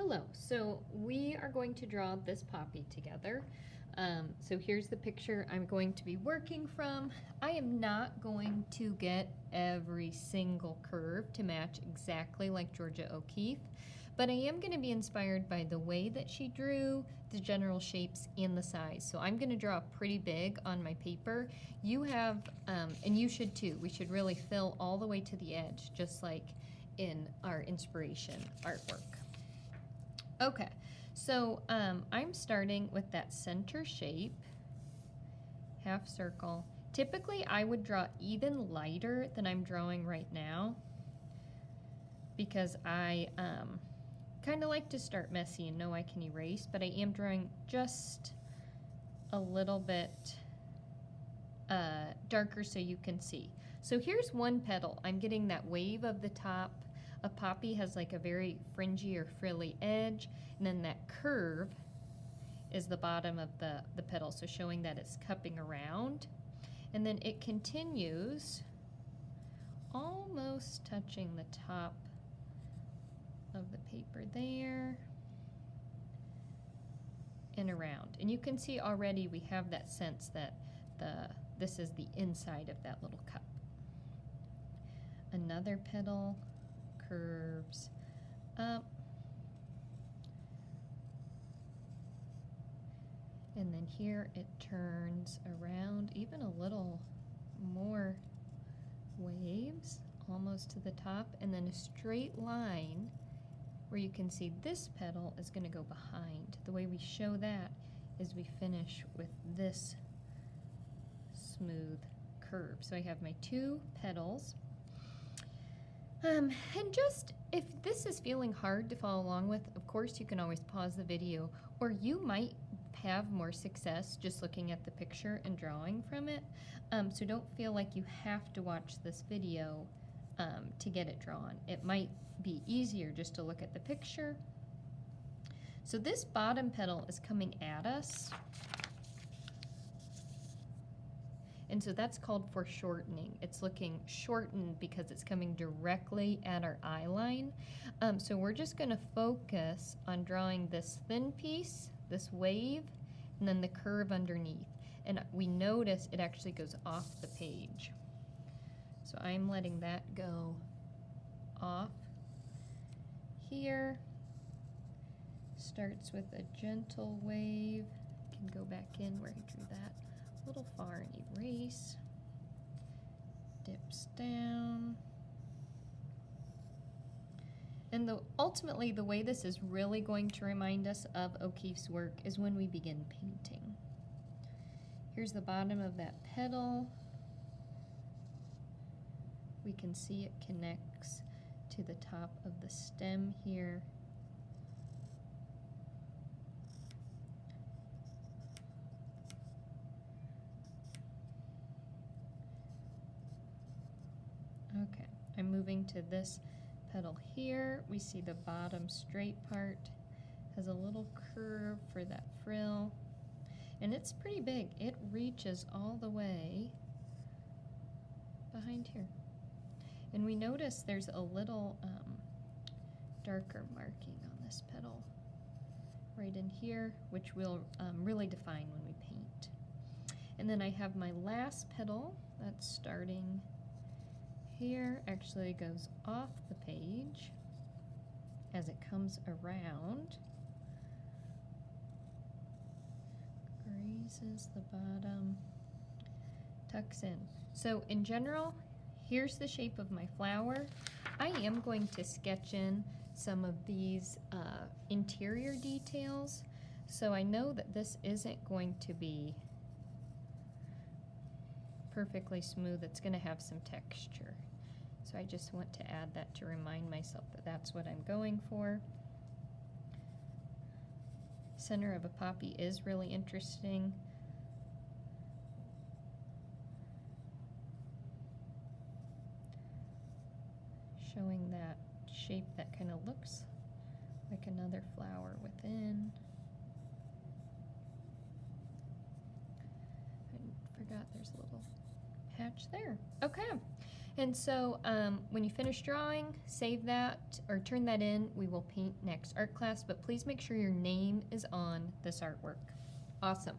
Hello, so we are going to draw this poppy together. So here's the picture I'm going to be working from. I am not going to get every single curve to match exactly like Georgia O'Keeffe, but I am going to be inspired by the way that she drew, the general shapes, and the size. So I'm going to draw pretty big on my paper. You have, and you should too, we should really fill all the way to the edge, just like in our inspiration artwork. Okay, so I'm starting with that center shape, half circle. Typically, I would draw even lighter than I'm drawing right now because I kind of like to start messy and know I can erase, but I am drawing just a little bit darker so you can see. So here's one petal. I'm getting that wave of the top. A poppy has like a very fringy or frilly edge, and then that curve is the bottom of the petal, so showing that it's cupping around. And then it continues almost touching the top of the paper there and around. And you can see already we have that sense that this is the inside of that little cup. Another petal curves up, and then here it turns around even a little more waves almost to the top, and then a straight line where you can see this petal is going to go behind. The way we show that is we finish with this smooth curve. So I have my two petals. And just, if this is feeling hard to follow along with, of course you can always pause the video, or you might have more success just looking at the picture and drawing from it. So don't feel like you have to watch this video to get it drawn. It might be easier just to look at the picture. So this bottom petal is coming at us. And so that's called foreshortening. It's looking shortened because it's coming directly at our eye line. So we're just going to focus on drawing this thin piece, this wave, and then the curve underneath. And we notice it actually goes off the page. So I'm letting that go off here. Starts with a gentle wave. Can go back in where I drew that a little far and erase. Dips down. And ultimately, the way this is really going to remind us of O'Keeffe's work is when we begin painting. Here's the bottom of that petal. We can see it connects to the top of the stem here. Okay, I'm moving to this petal here. We see the bottom straight part has a little curve for that frill, and it's pretty big. It reaches all the way behind here. And we notice there's a little darker marking on this petal right in here, which will really define when we paint. And then I have my last petal that's starting here, actually goes off the page as it comes around, grazes the bottom, tucks in. So in general, here's the shape of my flower. I am going to sketch in some of these interior details, so I know that this isn't going to be perfectly smooth. It's going to have some texture. So I just want to add that to remind myself that that's what I'm going for. Center of a poppy is really interesting. Showing that shape that kind of looks like another flower within. I forgot there's a little patch there. Okay, And so when you finish drawing, save that or turn that in. We will paint next art class, but please make sure your name is on this artwork. Awesome.